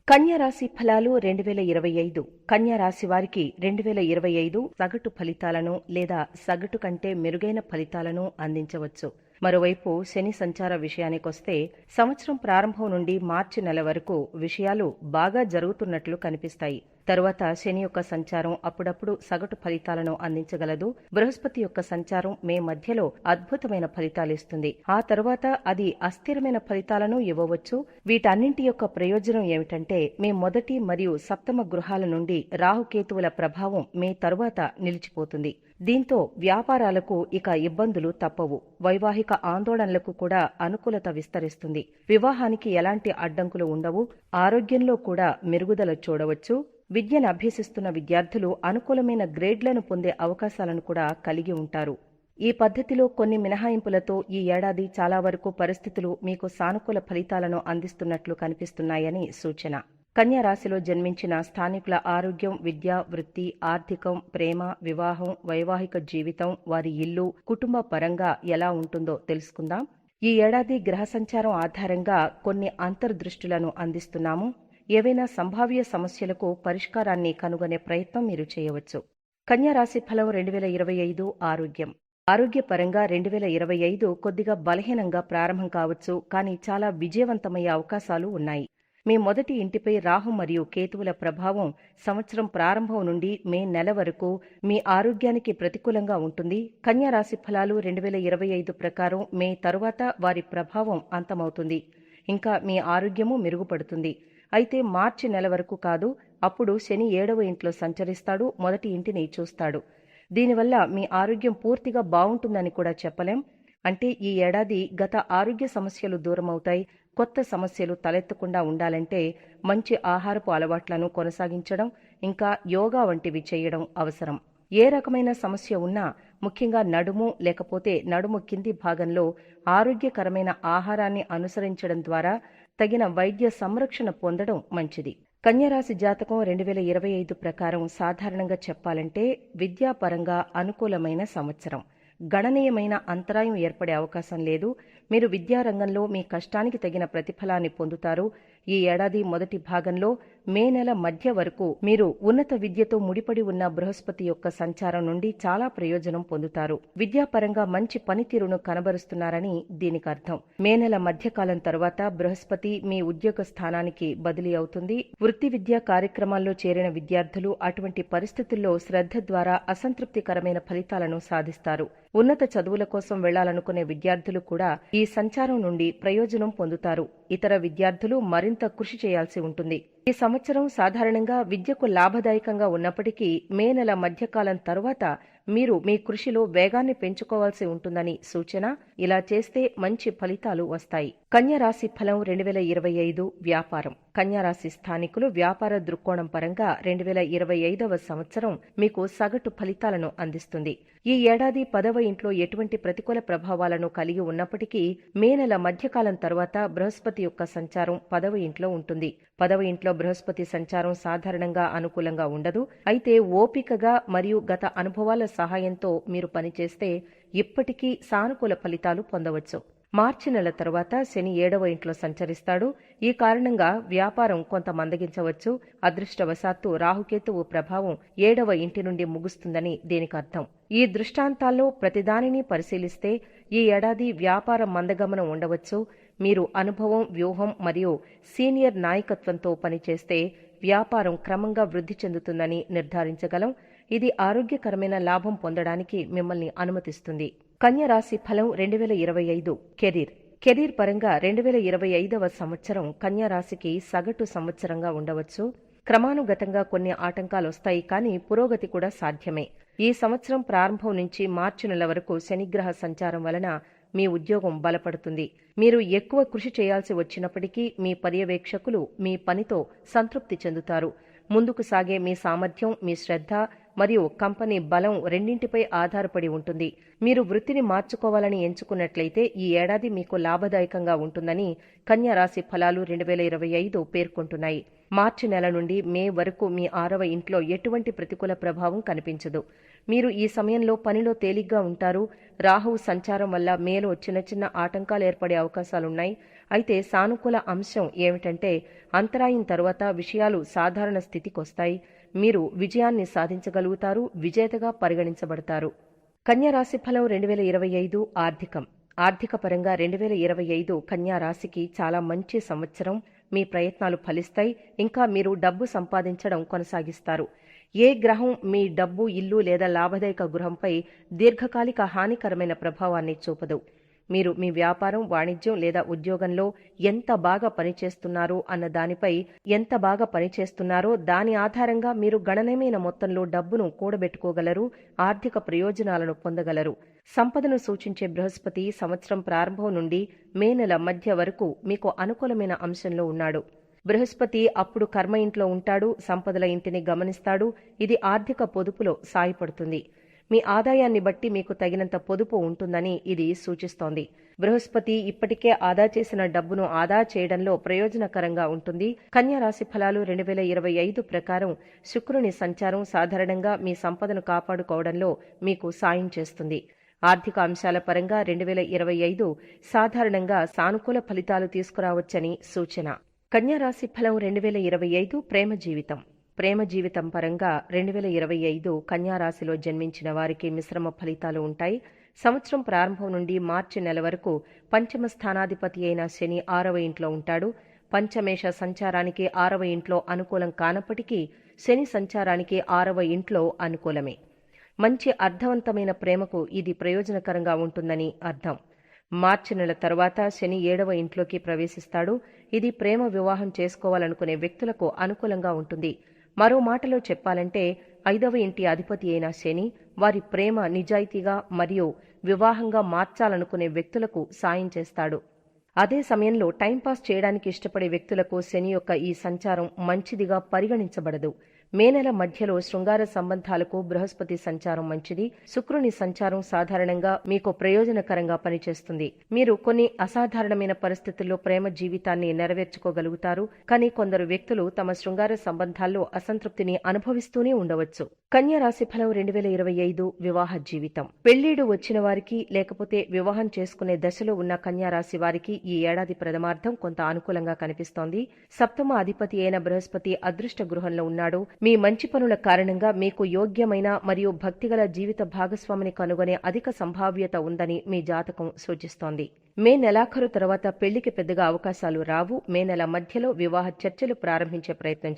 కన్యా రాశి ఫలాలు 2025 కన్యా రాశి వారికి 2025 సగటు ఫలితాలను లేదా సగటు కంటే మెరుగైన ఫలితాలను అందించవచ్చు. మరోవైపు శని సంచార విషయానికొస్తే సంవత్సరం ప్రారంభం నుండి మార్చి నెల వరకు విషయాలు బాగా జరుగుతున్నట్లు కనిపిస్తాయి. తరువాత శని యొక్క సంచారం అప్పుడప్పుడు సగటు ఫలితాలను అందించగలదు. బృహస్పతి యొక్క సంచారం మే మధ్యలో అద్భుతమైన ఫలితాలిస్తుంది. ఆ తరువాత అది అస్థిరమైన ఫలితాలను ఇవ్వవచ్చు. వీటన్నింటి యొక్క ప్రయోజనం ఏమిటంటే మే మొదటి మరియు సప్తమ గృహాల నుండి రాహుకేతువుల ప్రభావం మే తరువాత నిలిచిపోతుంది. దీంతో వ్యాపారాలకు ఇక ఇబ్బందులు తప్పవు. వైవాహిక ఆందోళనలకు కూడా అనుకూలత విస్తరిస్తుంది. వివాహానికి ఎలాంటి అడ్డంకులు ఉండవు. ఆరోగ్యంలో కూడా మెరుగుదల చూడవచ్చు. విద్యను అభ్యసిస్తున్న విద్యార్థులు అనుకూలమైన గ్రేడ్లను పొందే అవకాశాలను కూడా కలిగి ఉంటారు. ఈ పద్ధతిలో కొన్ని మినహాయింపులతో ఈ ఏడాది చాలా వరకు పరిస్థితులు మీకు సానుకూల ఫలితాలను అందిస్తున్నట్లు కనిపిస్తున్నాయని సూచన. కన్యా రాశిలో జన్మించిన స్థానికుల ఆరోగ్యం, విద్య, వృత్తి, ఆర్థికం, ప్రేమ, వివాహం, వైవాహిక జీవితం, వారి ఇల్లు, కుటుంబ పరంగా ఎలా ఉంటుందో తెలుసుకుందాం. ఈ ఏడాది గ్రహ సంచారం ఆధారంగా కొన్ని అంతర్దృష్టులను అందిస్తున్నాము. ఏవైనా సంభావ్య సమస్యలకు పరిష్కారాన్ని కనుగొనే ప్రయత్నం మీరు చేయవచ్చు. కన్యా రాశి ఫలం 2025 ఆరోగ్యం. ఆరోగ్యపరంగా 2025 కొద్దిగా బలహీనంగా ప్రారంభం కావచ్చు, కానీ చాలా విజయవంతమయ్యే అవకాశాలు ఉన్నాయి. మీ మొదటి ఇంటిపై రాహు మరియు కేతువుల ప్రభావం సంవత్సరం ప్రారంభం నుండి మే నెల వరకు మీ ఆరోగ్యానికి ప్రతికూలంగా ఉంటుంది. కన్యా రాశి ఫలాలు 2025 ప్రకారం మే తరువాత వారి ప్రభావం అంతమవుతుంది. ఇంకా మీ ఆరోగ్యము మెరుగుపడుతుంది. అయితే మార్చి నెల వరకు కాదు. అప్పుడు శని 7వ ఇంట్లో సంచరిస్తాడు, మొదటి ఇంటిని చూస్తాడు. దీనివల్ల మీ ఆరోగ్యం పూర్తిగా బావుంటుందని కూడా చెప్పలేం. అంటే ఈ ఏడాది గత ఆరోగ్య సమస్యలు దూరమవుతాయి. కొత్త సమస్యలు తలెత్తకుండా ఉండాలంటే మంచి ఆహారపు అలవాట్లను కొనసాగించడం, ఇంకా యోగా వంటివి చేయడం అవసరం. ఏ రకమైన సమస్య ఉన్నా, ముఖ్యంగా నడుము లేకపోతే నడుము కింది భాగంలో ఆరోగ్యకరమైన ఆహారాన్ని అనుసరించడం ద్వారా తగిన వైద్య సంరక్షణ పొందడం మంచిది. కన్యరాశి జాతకం 2025 ప్రకారం సాధారణంగా చెప్పాలంటే విద్యాపరంగా అనుకూలమైన సంవత్సరం. గణనీయమైన అంతరాయం ఏర్పడే అవకాశం లేదు. మీరు విద్యారంగంలో మీ కష్టానికి తగిన ప్రతిఫలాన్ని పొందుతారు. ఈ ఏడాది మొదటి భాగంలో మే నెల మధ్య వరకు మీరు ఉన్నత విద్యతో ముడిపడి ఉన్న బృహస్పతి యొక్క సంచారం నుండి చాలా ప్రయోజనం పొందుతారు. విద్యాపరంగా మంచి పనితీరును కనబరుస్తున్నారని దీనికి అర్థం. మే నెల మధ్యకాలం తర్వాత బృహస్పతి మీ ఉద్యోగ స్థానానికి బదిలీ అవుతుంది. వృత్తి విద్యా కార్యక్రమాల్లో చేరిన విద్యార్థులు అటువంటి పరిస్థితుల్లో శ్రద్ధ ద్వారా అసంతృప్తికరమైన ఫలితాలను సాధిస్తారు. ఉన్నత చదువుల కోసం వెళ్లాలనుకునే విద్యార్థులు కూడా ఈ సంచారం నుండి ప్రయోజనం పొందుతారు. ఇతర విద్యార్థులు మరింత కృషి చేయాల్సి ఉంటుంది. ఈ సంవత్సరం సాధారణంగా విద్యకు లాభదాయకంగా ఉన్నప్పటికీ మే నెల మధ్యకాలం తరువాత మీరు మీ కృషిలో వేగాన్ని పెంచుకోవాల్సి ఉంటుందని సూచన. ఇలా చేస్తే మంచి ఫలితాలు వస్తాయి. కన్యా రాశి ఫలం 2025 వ్యాపారం. కన్యా రాశి స్థానికులు వ్యాపార దృక్కోణం పరంగా 2025వ సంవత్సరం మీకు సగటు ఫలితాలను అందిస్తుంది. ఈ ఏడాది 10వ ఇంట్లో ఎటువంటి ప్రతికూల ప్రభావాలను కలిగి ఉన్నప్పటికీ మే నెల మధ్యకాలం తర్వాత బృహస్పతి యొక్క సంచారం 10వ ఇంట్లో ఉంటుంది. 10వ ఇంట్లో బృహస్పతి సంచారం సాధారణంగా అనుకూలంగా ఉండదు. అయితే ఓపికగా మరియు గత అనుభవాల సహాయంతో మీరు పనిచేస్తే ఇప్పటికీ సానుకూల ఫలితాలు పొందవచ్చు. మార్చి నెల తరువాత శని 7వ ఇంట్లో సంచరిస్తాడు. ఈ కారణంగా వ్యాపారం కొంత మందగించవచ్చు. అదృష్టవశాత్తు రాహుకేతువు ప్రభావం 7వ ఇంటి నుండి ముగుస్తుందని దీనికి అర్థం. ఈ దృష్టాంతాల్లో ప్రతిదానిని పరిశీలిస్తే ఈ ఏడాది వ్యాపార మందగమనం ఉండవచ్చు. మీరు అనుభవం, వ్యూహం మరియు సీనియర్ నాయకత్వంతో పనిచేస్తే వ్యాపారం క్రమంగా వృద్ధి చెందుతుందని నిర్ధారించగలం. ఇది ఆరోగ్యకరమైన లాభం పొందడానికి మిమ్మల్ని అనుమతిస్తుంది. కన్యా రాశి ఫలం 2025 కెరీర్ పరంగా 2025వ సంవత్సరం కన్యా రాశికి సగటు సంవత్సరంగా ఉండవచ్చు. క్రమానుగతంగా కొన్ని ఆటంకాలు వస్తాయి, కానీ పురోగతి కూడా సాధ్యమే. ఈ సంవత్సరం ప్రారంభం నుంచి మార్చి నెల వరకు శనిగ్రహ సంచారం వలన మీ ఉద్యోగం బలపడుతుంది. మీరు ఎక్కువ కృషి చేయాల్సి వచ్చినప్పటికీ మీ పర్యవేక్షకులు మీ పనితో సంతృప్తి చెందుతారు. ముందుకు సాగే మీ సామర్థ్యం, మీ శ్రద్ధ మరియు కంపెనీ బలం రెండింటిపై ఆధారపడి ఉంటుంది. మీరు వృత్తిని మార్చుకోవాలని ఎంచుకున్నట్లయితే ఈ ఏడాది మీకు లాభదాయకంగా ఉంటుందని కన్యా రాశి ఫలాలు 2025 పేర్కొంటున్నాయి. మార్చి నెల నుండి మే వరకు మీ 6వ ఇంట్లో ఎటువంటి ప్రతికూల ప్రభావం కనిపించదు. మీరు ఈ సమయంలో పనిలో తేలిగ్గా ఉంటారు. రాహువు సంచారం వల్ల మేలో చిన్న చిన్న ఆటంకాలు ఏర్పడే అవకాశాలున్నాయి. అయితే సానుకూల అంశం ఏమిటంటే అంతరాయం తరువాత విషయాలు సాధారణ స్థితికొస్తాయి. మీరు విజయాన్ని సాధించగలుగుతారు, విజేతగా పరిగణించబడతారు. కన్యా రాశి ఫలం 2025 ఆర్థిక పరంగా 2025 కన్యా రాశికి చాలా మంచి సంవత్సరం. మీ ప్రయత్నాలు ఫలిస్తాయి. ఇంకా మీరు డబ్బు సంపాదించడం కొనసాగిస్తారు. ఏ గ్రహం మీ డబ్బు, ఇల్లు లేదా లాభదాయక గృహంపై దీర్ఘకాలిక హానికరమైన ప్రభావాన్ని చూపదు. మీరు మీ వ్యాపారం, వాణిజ్యం లేదా ఉద్యోగంలో ఎంత బాగా పనిచేస్తున్నారో దాని ఆధారంగా మీరు గణనీయమైన మొత్తంలో డబ్బును కూడబెట్టుకోగలరు, ఆర్థిక ప్రయోజనాలను పొందగలరు. సంపదను సూచించే బృహస్పతి సంవత్సరం ప్రారంభం నుండి మే నెల మధ్య వరకు మీకు అనుకూలమైన అంశంలో ఉన్నాడు. బృహస్పతి అప్పుడు కర్మ ఇంట్లో ఉంటాడు, సంపదల ఇంటిని గమనిస్తాడు. ఇది ఆర్థిక పొదుపులో సాయపడుతుంది. మీ ఆదాయాన్ని బట్టి మీకు తగినంత పొదుపు ఉంటుందని ఇది సూచిస్తోంది. బృహస్పతి ఇప్పటికే ఆదా చేసిన డబ్బును ఆదా చేయడంలో ప్రయోజనకరంగా ఉంటుంది. కన్యా రాశి ఫలాలు 2025 ప్రకారం శుక్రుని సంచారం సాధారణంగా మీ సంపదను కాపాడుకోవడంలో మీకు సాయం చేస్తుంది. ఆర్థిక అంశాల పరంగా 2025 సాధారణంగా సానుకూల ఫలితాలు తీసుకురావచ్చని సూచన. కన్యా రాశి ఫలం 2025 ప్రేమ జీవితం పరంగా 2025 కన్యా రాశిలో జన్మించిన వారికి మిశ్రమ ఫలితాలు ఉంటాయి. సంవత్సరం ప్రారంభం నుండి మార్చి నెల వరకు పంచమ స్థానాధిపతి అయిన శని 6వ ఇంట్లో ఉంటాడు. పంచమేష సంచారానికి 6వ ఇంట్లో అనుకూలం కానప్పటికీ శని సంచారానికి 6వ ఇంట్లో అనుకూలమే. మంచి అర్థవంతమైన ప్రేమకు ఇది ప్రయోజనకరంగా ఉంటుందని అర్థం. మార్చి నెల తరువాత శని 7వ ఇంట్లోకి ప్రవేశిస్తాడు. ఇది ప్రేమ వివాహం చేసుకోవాలనుకునే వ్యక్తులకు అనుకూలంగా ఉంటుంది. మరో మాటలో చెప్పాలంటే 5వ ఇంటి అధిపతి అయిన శని వారి ప్రేమ నిజాయితీగా మరియు వివాహంగా మార్చాలనుకునే వ్యక్తులకు సాయం చేస్తాడు. అదే సమయంలో టైంపాస్ చేయడానికి ఇష్టపడే వ్యక్తులకు శని యొక్క ఈ సంచారం మంచిదిగా పరిగణించబడదు. మే నెల మధ్యలో శృంగార సంబంధాలకు బృహస్పతి సంచారం మంచిది. శుక్రుని సంచారం సాధారణంగా మీకు ప్రయోజనకరంగా పనిచేస్తుంది. మీరు కొన్ని అసాధారణమైన పరిస్థితుల్లో ప్రేమ జీవితాన్ని నెరవేర్చుకోగలుగుతారు. కానీ కొందరు వ్యక్తులు తమ శృంగార సంబంధాల్లో అసంతృప్తిని అనుభవిస్తూనే ఉండవచ్చు. కన్యా రాశి ఫలం 2025 వివాహ జీవితం. పెళ్లిడు వచ్చిన వారికి లేకపోతే వివాహం చేసుకునే దశలో ఉన్న కన్యా రాశి వారికి ఈ ఏడాది ప్రథమార్థం కొంత అనుకూలంగా కనిపిస్తోంది. సప్తమ అధిపతి అయిన బృహస్పతి అదృష్ట గృహంలో ఉన్నాడు. మీ మంచి పనుల కారణంగా మీకు యోగ్యమైన మరియు భక్తిగల జీవిత భాగస్వామిని కనుగొనే అధిక సంభావ్యత ఉందని మీ జాతకం సూచిస్తోంది. మే నెలాఖరు తర్వాత పెళ్లికి పెద్దగా అవకాశాలు రావు. మే నెల మధ్యలో వివాహ చర్చలు ప్రారంభించే ప్రయత్నం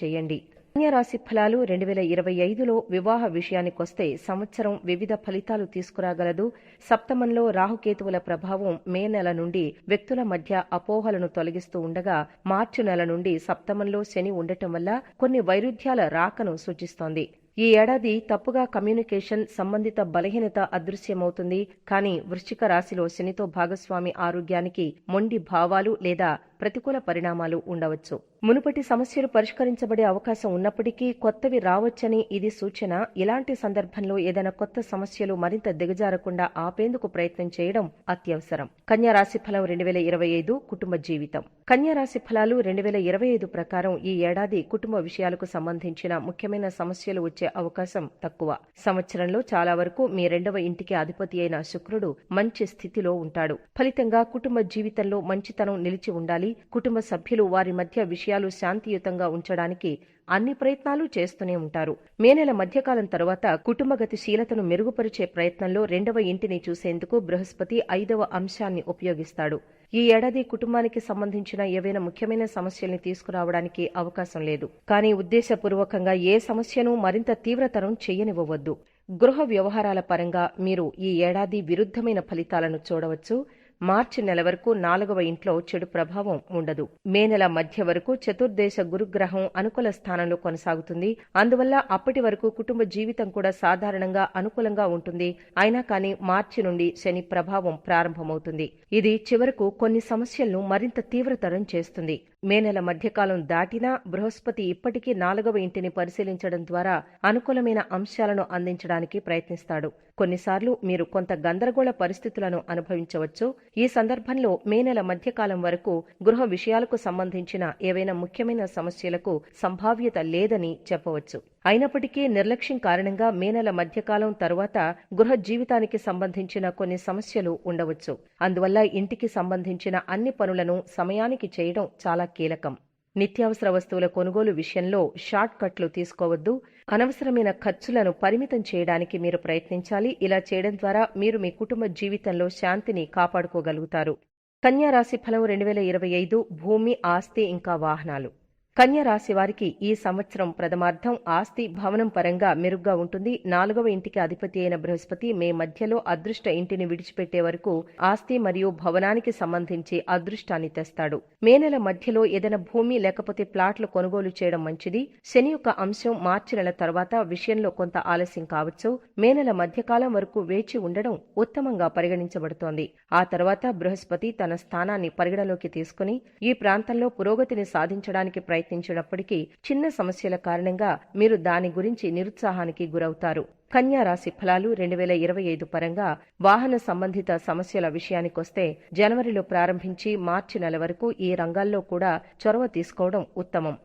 చేయండి. కన్యా రాశి ఫలాలు 2025లో వివాహ విషయానికొస్తే సంవత్సరం వివిధ ఫలితాలు తీసుకురాగలదు. సప్తమంలో రాహుకేతువుల ప్రభావం మే నెల నుండి వ్యక్తుల మధ్య అపోహలను తొలగిస్తూ ఉండగా, మార్చి నెల నుండి సప్తమంలో శని ఉండటం వల్ల కొన్ని వైరుధ్యాల రాకను సూచిస్తోంది. ఈ ఏడాది తప్పుగా కమ్యూనికేషన్ సంబంధిత బలహీనత అదృశ్యమవుతుంది. కానీ వృశ్చిక రాశిలో శనితో భాగస్వామి ఆరోగ్యానికి మొండి భావాలు లేదా ప్రతికూల పరిణామాలు ఉండవచ్చు. మునుపటి సమస్యలు పరిష్కరించబడే అవకాశం ఉన్నప్పటికీ కొత్తవి రావచ్చని ఇది సూచన. ఇలాంటి సందర్భంలో ఏదైనా కొత్త సమస్యలు మరింత దిగజారకుండా ఆపేందుకు ప్రయత్నం చేయడం అత్యవసరం. కన్యా రాశి ఫలం 2025 కుటుంబ జీవితం. కన్యా రాశి ఫలాలు 2025 ప్రకారం ఈ ఏడాది కుటుంబ విషయాలకు సంబంధించిన ముఖ్యమైన సమస్యలు వచ్చే అవకాశం తక్కువ. సంవత్సరంలో చాలా వరకు మీ 2వ ఇంటికి అధిపతి అయిన శుక్రుడు మంచి స్థితిలో ఉంటాడు. ఫలితంగా కుటుంబ జీవితంలో మంచితనం నిలిచి ఉండాలి. కుటుంబ సభ్యులు వారి మధ్య విషయాలు శాంతియుతంగా ఉంచడానికి అన్ని ప్రయత్నాలు చేస్తూనే ఉంటారు. మే నెల మధ్యకాలం తరువాత కుటుంబ గతిశీలతను మెరుగుపరిచే ప్రయత్నంలో 2వ ఇంటిని చూసేందుకు బృహస్పతి 5వ అంశాన్ని ఉపయోగిస్తాడు. ఈ ఏడాది కుటుంబానికి సంబంధించిన ఏవైనా ముఖ్యమైన సమస్యల్ని తీసుకురావడానికి అవకాశం లేదు. కానీ ఉద్దేశపూర్వకంగా ఏ సమస్యను మరింత తీవ్రతరం చేయనివ్వవద్దు. గృహ వ్యవహారాల పరంగా మీరు ఈ ఏడాది విరుద్ధమైన ఫలితాలను చూడవచ్చు. మార్చి నెల వరకు 4వ ఇంట్లో చెడు ప్రభావం ఉండదు. మే నెల మధ్య వరకు చతుర్దేశ గురుగ్రహం అనుకూల స్థానంలో కొనసాగుతుంది. అందువల్ల అప్పటి వరకు కుటుంబ జీవితం కూడా సాధారణంగా అనుకూలంగా ఉంటుంది. అయినా కానీ మార్చి నుండి శని ప్రభావం ప్రారంభమవుతుంది. ఇది చివరకు కొన్ని సమస్యలను మరింత తీవ్రతరం చేస్తుంది. మే నెల మధ్యకాలం దాటినా బృహస్పతి ఇప్పటికీ 4వ ఇంటిని పరిశీలించడం ద్వారా అనుకూలమైన అంశాలను అందించడానికి ప్రయత్నిస్తాడు. కొన్నిసార్లు మీరు కొంత గందరగోళ పరిస్థితులను అనుభవించవచ్చు. ఈ సందర్భంలో మే నెల మధ్యకాలం వరకు గృహ విషయాలకు సంబంధించిన ఏవైనా ముఖ్యమైన సమస్యలకు సంభావ్యత లేదని చెప్పవచ్చు. అయినప్పటికీ నిర్లక్ష్యం కారణంగా మే నెల మధ్యకాలం తరువాత గృహ జీవితానికి సంబంధించిన కొన్ని సమస్యలు ఉండవచ్చు. అందువల్ల ఇంటికి సంబంధించిన అన్ని పనులను సమయానికి చేయడం చాలా కీలకం. నిత్యావసర వస్తువుల కొనుగోలు విషయంలో షార్ట్ కట్లు తీసుకోవద్దు. అనవసరమైన ఖర్చులను పరిమితం చేయడానికి మీరు ప్రయత్నించాలి. ఇలా చేయడం ద్వారా మీరు మీ కుటుంబ జీవితంలో శాంతిని కాపాడుకోగలుగుతారు. కన్యా రాశి ఫలం 2025 భూమి, ఆస్తి ఇంకా వాహనాలు. కన్యా రాశి వారికి ఈ సంవత్సరం ప్రథమార్థం ఆస్తి, భవనం పరంగా మెరుగ్గా ఉంటుంది. 4వ ఇంటికి అధిపతి అయిన బృహస్పతి మే మధ్యలో అదృష్ట ఇంటిని విడిచిపెట్టే వరకు ఆస్తి మరియు భవనానికి సంబంధించి అదృష్టాన్ని తెస్తాడు. మే నెల మధ్యలో ఏదైనా భూమి లేకపోతే ప్లాట్లు కొనుగోలు చేయడం మంచిది. శని యొక్క అంశం మార్చి నెల తర్వాత విషయంలో కొంత ఆలస్యం కావచ్చు. మే నెల మధ్యకాలం వరకు వేచి ఉండడం ఉత్తమంగా పరిగణించబడుతోంది. ఆ తర్వాత బృహస్పతి తన స్థానాన్ని పరిగణలోకి తీసుకుని ఈ ప్రాంతంలో పురోగతిని సాధించడానికి ప్రయత్నించినప్పటికీ చిన్న సమస్యల కారణంగా మీరు దాని గురించి నిరుత్సాహానికి గురవుతారు. కన్యా రాశి ఫలాలు 2025 పరంగా వాహన సంబంధిత సమస్యల విషయానికొస్తే జనవరిలో ప్రారంభించి మార్చి నెల వరకు ఈ రంగాల్లో కూడా చొరవ తీసుకోవడం ఉత్తమం.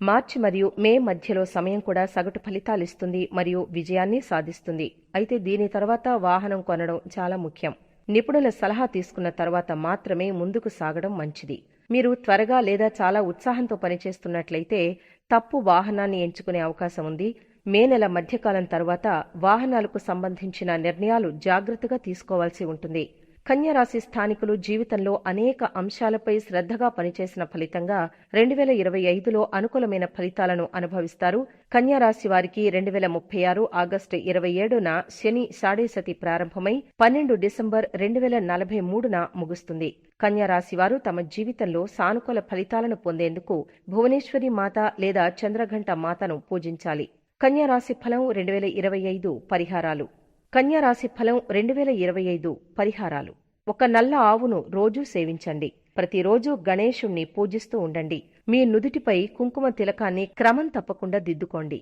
మార్చి మరియు మే మధ్యలో సమయం కూడా సగటు ఫలితాలిస్తుంది మరియు విజయాన్ని సాధిస్తుంది. అయితే దీని తర్వాత వాహనం కొనడం చాలా ముఖ్యం. నిపుణుల సలహా తీసుకున్న తర్వాత మాత్రమే ముందుకు సాగడం మంచిది. మీరు త్వరగా లేదా చాలా ఉత్సాహంతో పనిచేస్తున్నట్లయితే తప్పు వాహనాన్ని ఎంచుకునే అవకాశం ఉంది. మే నెల మధ్యకాలం తర్వాత వాహనాలకు సంబంధించిన నిర్ణయాలు జాగ్రత్తగా తీసుకోవాల్సి ఉంటుంది. కన్యా రాశి స్థానికులు జీవితంలో అనేక అంశాలపై శ్రద్ధగా పనిచేసిన ఫలితంగా 2025లో అనుకూలమైన ఫలితాలను అనుభవిస్తారు. కన్యా రాశి వారికి 2036 ఆగస్టు 27న శని షాఢేశతి ప్రారంభమై 12 డిసెంబర్ 2043న ముగుస్తుంది. కన్యా రాశి వారు తమ జీవితంలో సానుకూల ఫలితాలను పొందేందుకు భువనేశ్వరి మాత లేదా చంద్రఘంట మాతను పూజించాలి. కన్యా రాశి ఫలం 2025 పరిహారాలు. కన్యా రాశి ఫలం 2025 పరిహారాలు. ఒక నల్ల ఆవును రోజూ సేవించండి. ప్రతిరోజు గణేశుణ్ణి పూజిస్తూ ఉండండి. మీ నుదుటిపై కుంకుమ తిలకాన్ని క్రమం తప్పకుండా దిద్దుకోండి.